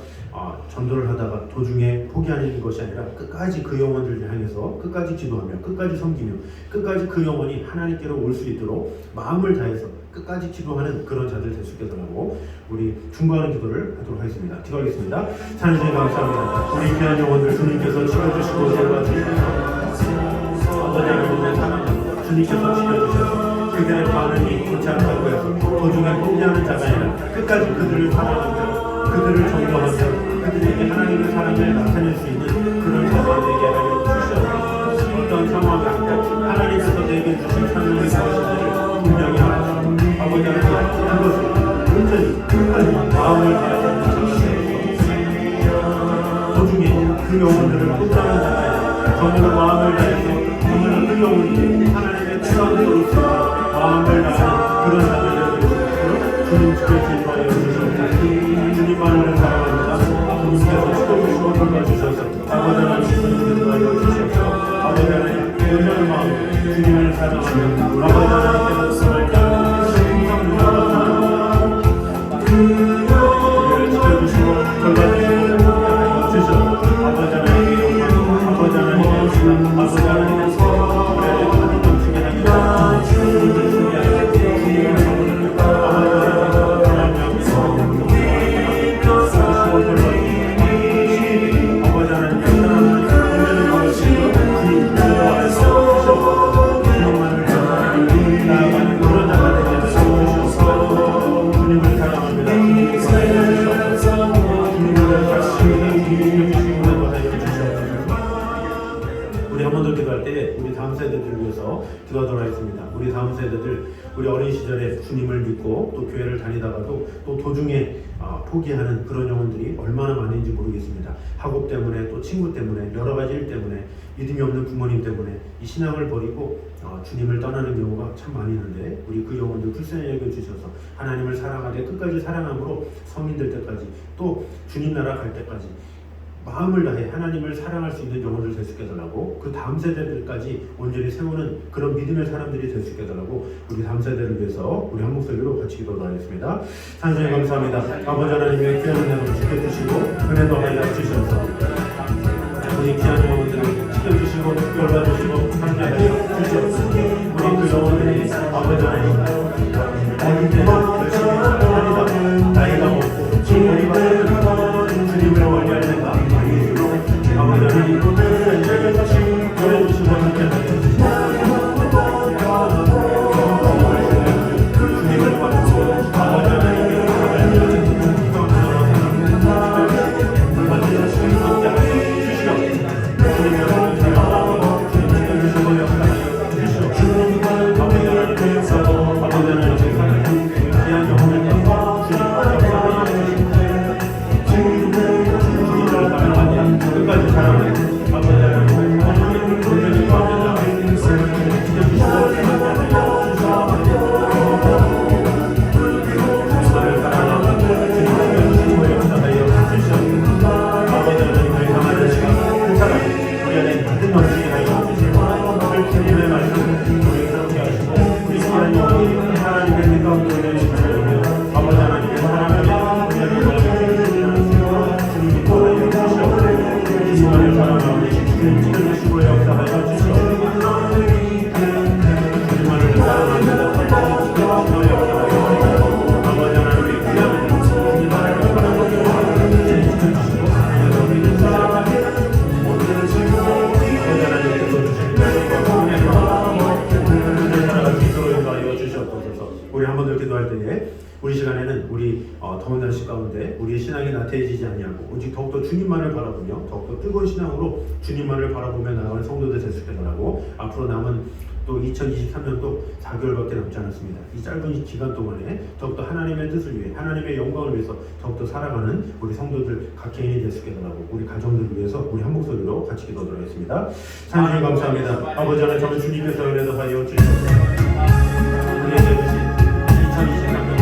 전도를 하다가 도중에 포기하는 것이 아니라 끝까지 그 영혼들을 향해서 끝까지 기도하며 끝까지 섬기며 끝까지 그 영혼이 하나님께로 올 수 있도록 마음을 다해서 끝까지 기도하는 그런 자들 될 수 있게 달라고 우리 중보하는 기도를 하도록 하겠습니다. 기도하겠습니다. 하나님 감사합니다. 우리 귀한 영혼들 주님께서 지켜주시고 돌봐주시옵소서. 아버지 하나님의 사랑으로 주님께서 지켜주셔서 그들의 반응이 좋지 않다고 해서 도중에 포기하는 자가 아니라 끝까지 그들을 사랑하며 그들을 전도하며 그들에게 하나님의 사랑을 나타낼 수 있는 그런 자가 되게 하여 주시옵소서. 어떤 상황이 하나님께서 내게 주신 사명의 무엇인지를 분명히 알아서 아버지 하나님 그것을 온전히 끝까지 마음을 다하는 자가 되어서 도중에 그 영혼들을 포기하는 자가 아니라 정말로 마음을 다해서 정말로 그 영혼이 하나님의 뜻대로 있으며 마음을 다하는 그런 자들을 위해서 주님 지켜주실 바에 주셔서 주님만을 사랑합니다. 주님께서 지켜주시고 돌봐주셔서 아버지 하나님 주님께서 하여 주셔서 아버지 하나님 온전한 마음으로 주님을 사랑하며 아버지 하나님께서 정말 우리를 지켜주시고 돌봐주시고 주셔서 아버지 하나님의 영광 아버지 하나님의 신앙 아버지 하나님의 사랑 우리를 하나님 넘치게 하여 주님을 승리하여 주님을 사랑하며 아버지 하나님의 우리 한 번 더 기도할 때 우리 다음 세대들을 위해서 기도하도록 하겠습니다. 우리 다음 세대들 우리 어린 시절에 주님을 믿고 또 교회를 다니다가도 또 도중에 포기하는 그런 영혼들이 얼마나 많은지 모르겠습니다. 학업 때문에 또 친구 때문에 여러 가지 일 때문에 믿음이 없는 부모님 때문에 이 신앙을 버리고 주님을 떠나는 경우가 참 많이 있는데 우리 그 영혼들 불쌍히 여겨주셔서 하나님을 사랑하되 끝까지 사랑함으로 성인 될 때까지 또 주님 나라 갈 때까지 마음을 다해 하나님을 사랑할 수 있는 영혼을 될 수 있게 해달라고 그 다음 세대들까지 온전히 세우는 그런 믿음의 사람들이 될 수 있게 해달라고 우리 다음 세대를 위해서 우리 한 목소리로 같이 기도하겠습니다. 하나님 감사합니다. 아버지 하나님의 귀한 은혜를 지켜주시고 은혜도 하여 주셔서 우리 귀한 영혼들을 지켜주시고 열받으시고 함께하여 주시옵소서. 우리 그 영혼들이 아버지 하나님 어릴 때는 열심히 다니다 나이가 먹고 우리 받는 주님을 원리할 때가 아버지 하나님 열어주시고 함께하여 주시옵소서. 주님을 받고 아버지 하나님께 우리 시간에는 우리 더운 날씨 가운데 우리의 신앙이 나태해지지 아니하고 오직 더욱더 주님만을 바라보며 더욱더 뜨거운 신앙으로 주님만을 바라보며 나아가는 성도들 될 수 있게 하라고 앞으로 남은 또 2023년도 4개월밖에 남지 않았습니다. 이 짧은 기간 동안에 더욱더 하나님의 뜻을 위해 하나님의 영광을 위해서 더욱더 살아가는 우리 성도들 각 개인이 될 수 있게 하라고 우리 가정들을 위해서 우리 한 목소리로 같이 기도하도록 하겠습니다. 하나님 감사합니다. 아버지 하나님 저는 주님께서 은혜도 하여 주시옵소서. 우리에게 주신 2023년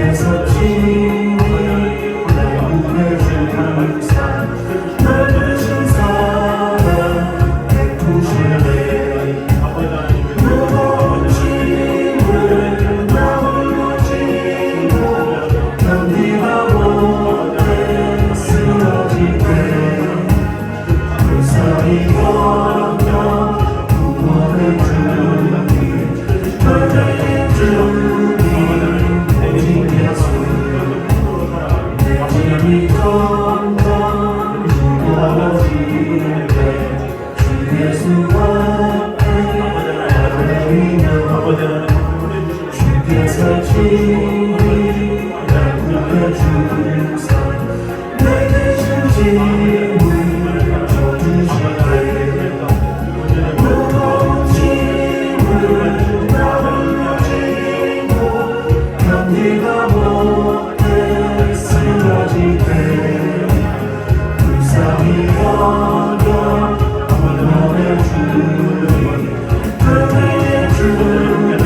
주께서 친히 나를 주사 나르신 사랑 베푸시네 무거운 짐을 나홀로 지고 견디다 못해 쓰러지네 불쌍히 여겨 구원을 주니 너의 주님 오직 예수 내 짐이 걷어 무거워지네 주 예수 앞에 나르며 주께서 친히 날 구해주사 내 대신 짐을 져주시네 무거운 짐을 나홀로 지고 견디다 못해 쓰러지네 불쌍히 여겨 구원해 주니 그의 주님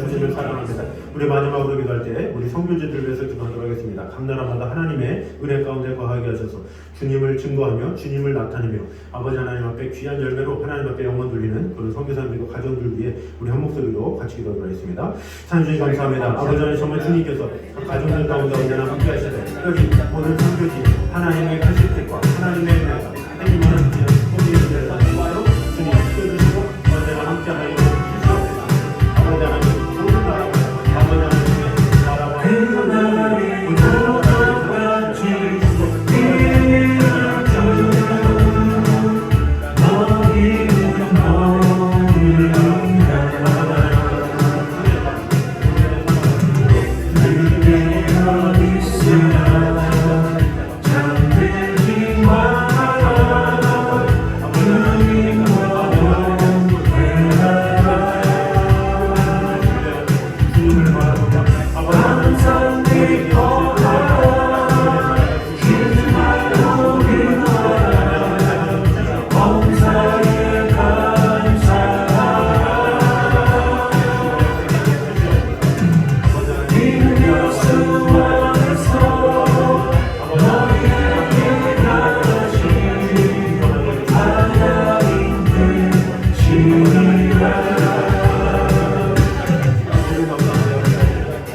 주님을 사랑합니다. 우리 마지막으로 기도할 때 우리 성교제들 위해서 기도하도록 하겠습니다. 각 나라마다 하나님의 은혜 가운데 거하게 하셔서 주님을 증거하며 주님을 나타내며 아버지 하나님 앞에 귀한 열매로 하나님 앞에 영원 돌리는 그런 성교사님들과 가정들 위해 우리 한 목소리로 같이 기도하도록 하겠습니다. 하나님 감사합니다. 아버지 하나님 정말 주님께서 각 가정들 가운데 언제나 함께 하시되 여기 모든 성교지 하나님의 크신 뜻과 하나님의 은혜가 하나님만은 그냥 성교제들 바로 주님 지켜주시고 언제나 함께 하여 주시옵소서. 아버지 하나님 모든 나라와 아버지 하나님의 나라와 하나님 돌아가지 이르주 너희는 너희는 내가 있으나 잠들지 마라 주님 항상 기뻐하라 쉬지 말고 기도하라 범사에 감사하라 예수 안에서 너희에게 나가신 하나님 되시리라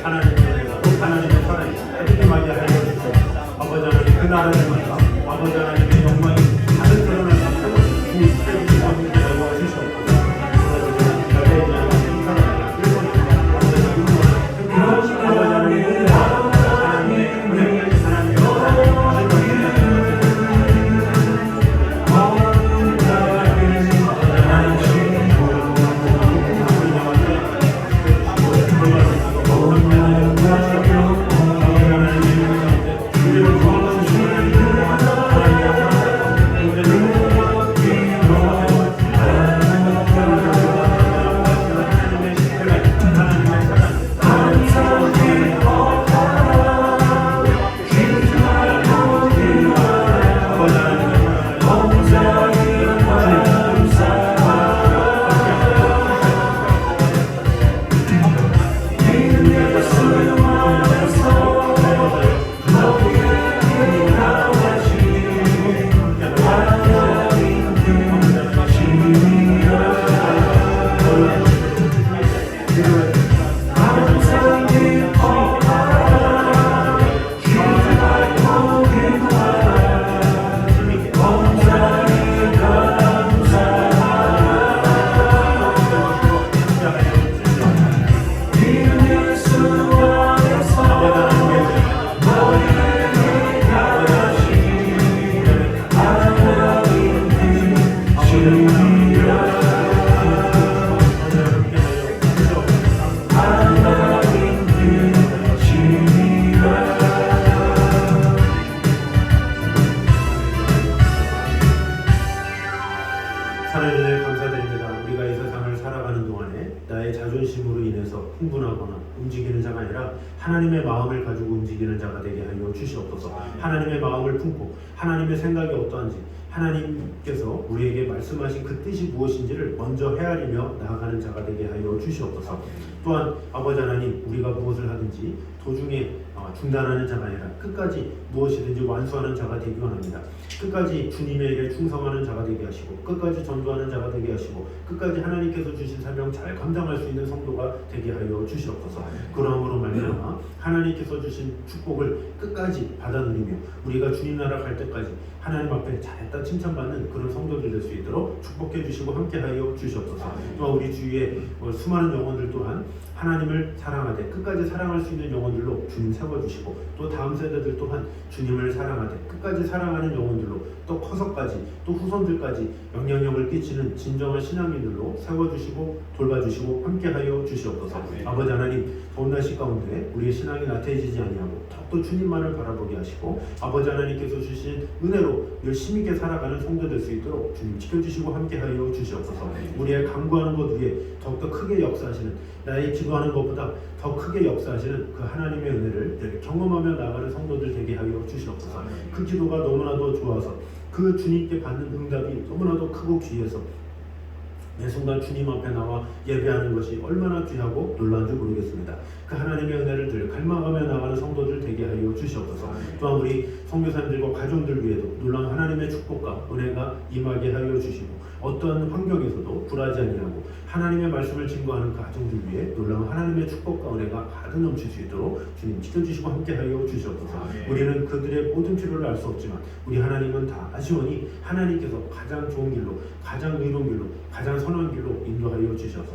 하나님의 사랑이 어떻게 맞이하여 주시옵소서. 아버지 하나님 그 나라를 만나 아버지 하나님의 영광이 가득 드러날 수 있도록 주님 주시옵소서. 아버지 주시옵소서. 하나님께 감사드립니다. 우리가 이 세상을 살아가는 동안에 나의 자존심으로 인해서 흥분하거나 움직이는 자가 아니라 하나님의 마음을 가지고 움직이는 자가 되게 하여 주시옵소서. 하나님의 마음을 품고 하나님의 생각이 어떠한지 하나님께서 우리에게 말씀하신 그 뜻이 무엇인지를 먼저 헤아리며 나아가는 자가 되게 하여 주시옵소서. 또한 아버지 하나님, 우리가 무엇을 하든지 도중에 중단하는 자가 아니라 끝까지 무엇이든지 완수하는 자가 되기 원합니다. 끝까지 주님의 일에 충성하는 자가 되게 하시고 끝까지 전도하는 자가 되게 하시고 끝까지 하나님께서 주신 사명 잘 감당할 수 있는 성도가 되게 하여 주시옵소서. 그러함으로 말미암아 하나님께서 주신 축복을 끝까지 받아 누리며 우리가 주님 나라 갈 때까지 하나님 앞에 잘했다 칭찬받는 그런 성도들 될 수 있도록 축복해 주시고 함께 하여 주시옵소서. 또한 우리 주위에 수많은 영혼들 또한 하나님을 사랑하되 끝까지 사랑할 수 있는 영혼들로 주님 세워주시고 또 다음 세대들 또한 주님을 사랑하되 끝까지 사랑하는 영혼들로 또 커서까지 또 후손들까지 영향력을 끼치는 진정한 신앙인들로 세워주시고 돌봐주시고 함께하여 주시옵소서. 아버지 하나님, 더운 날씨 가운데 우리의 신앙이 나태해지지 아니하고 더욱더 주님만을 바라보게 하시고 아버지 하나님께서 주신 은혜로 열심히 있게 살아가는 성도 될 수 있도록 주님 지켜주시고 함께하여 주시옵소서. 우리의 간구하는 것 위에 더욱더 크게 역사하시는, 나의 기도하는 것보다 더 크게 역사하시는 그 하나님의 은혜를 늘 경험하며 나가는 성도들 되게 하여 주시옵소서. 그 기도가 너무나도 좋아서 그 주님께 받는 응답이 너무나도 크고 귀해서 매 순간 주님 앞에 나와 예배하는 것이 얼마나 귀하고 놀라운지 모르겠습니다. 그 하나님의 은혜를 늘 갈망하며 나가는 성도들 되게 하여 주시옵소서. 또한 우리 선교사님들과 가족들 위에도 놀라운 하나님의 축복과 은혜가 임하게 하여 주시고 어떠한 환경에서도 불하지 아니하고 하나님의 말씀을 증거하는 가정들 위에 놀라운 하나님의 축복과 은혜가 가득 넘칠 수 있도록 주님 지켜주시고 함께하여 주시옵소서. 우리는 그들의 모든 필요를 알 수 없지만 우리 하나님은 다 아시오니 하나님께서 가장 좋은 길로, 가장 의로운 길로, 가장 선한 길로 인도하여 주셔서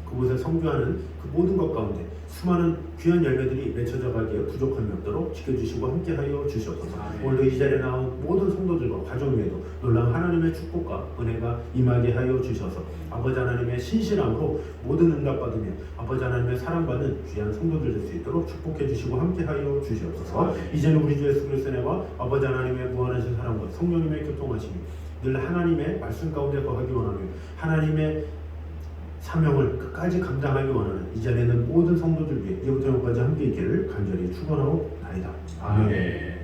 그곳에 선교하는 그 모든 것 가운데 수많은 귀한 열매들이 맺혀져 가기에 부족함이 없도록 지켜주시고 함께하여 주시옵소서. 오늘도 이 자리에 나온 모든 성도들과 가정 위에도 놀라운 하나님의 축복과 은혜가 임하게 하여 주셔서 아버지 하나님의 신실함으로 모든 응답받으며 아버지 하나님의 사랑받는 귀한 성도들 될 수 있도록 축복해 주시고 함께하여 주시옵소서. 이제는 우리 주 예수 그리스도의 은혜와 아버지 하나님의 무한하신 사랑과 성령님의 교통하심이 늘 하나님의 말씀 가운데 거하기 원하며 하나님의 사명을 끝까지 감당하기 원하는 이 자리에 있는 모든 성도들 위해 이부터 영까지 함께 있기를 간절히 축원하옵나이다. 아멘.